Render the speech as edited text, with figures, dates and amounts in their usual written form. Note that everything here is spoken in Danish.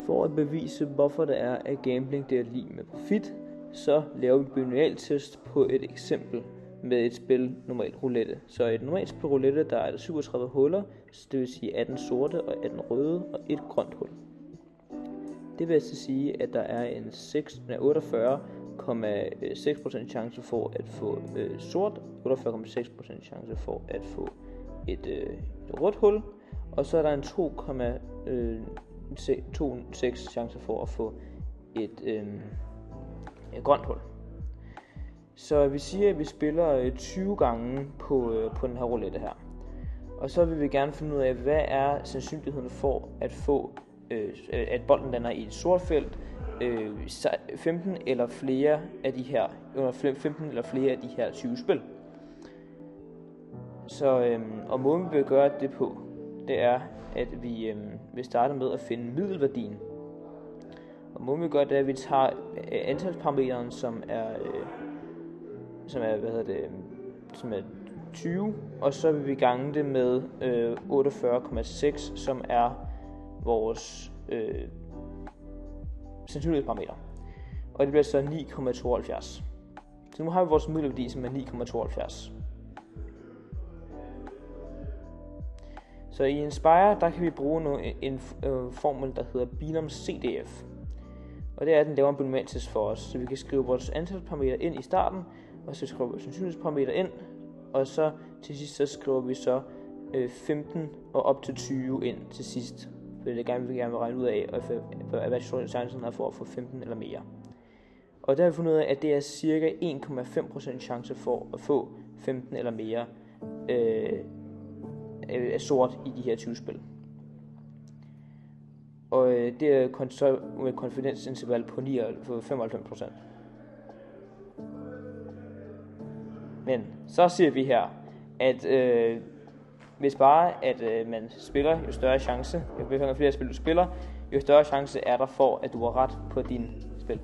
For at bevise, hvorfor det er, at gambling det er lig med profit, så laver vi en binomialtest på et eksempel med et spil normalt roulette. Så et normalt spil roulette, der er der 37 huller, så det vil sige 18 sorte og 18 røde og et grønt hul. Det vil altså sige, at der er en 48,6% chance for at få sort, 48,6% chance for at få et rødt hul, og så er der en 2,26 chance for at få et grønt hul. Så vi siger, at vi spiller 20 gange på den her roulette her. Og så vil vi gerne finde ud af, hvad er sandsynligheden for at få at bolden lander i et sort felt 15 eller flere af de her 20 spil. Så og måden vi vil gøre det på, det er at vi vil starte med at finde middelværdien. Og måden vi gør det er, at vi tager antalsparameteren, som er 20, og så vil vi gange det med 48,6, som er vores sandsynlighedsparameter. Og det bliver så 9,72. Så nu har vi vores middelværdi, som er 9,72. Så i Inspire, der kan vi bruge en formel, der hedder Binom CDF. Og det er, at den laver en binomialtest for os. Så vi kan skrive vores antalsparameter ind i starten, og så skriver vi sandsynlighedsparameter ind, og så til sidst så skriver vi så 15 og op til 20 ind til sidst. For det er det, vi gerne vil regne ud af, hvad chancen er for at få 15 eller mere. Og der har vi fundet ud af, at det er cirka 1,5% chance for at få 15 eller mere af sort i de her 20 spil. Og det er med konfidensinterval på 95%. Men så siger vi her, at hvis bare at man spiller, jo større chance, jo flere spil du spiller, jo større chance er der for, at du har ret på din spil.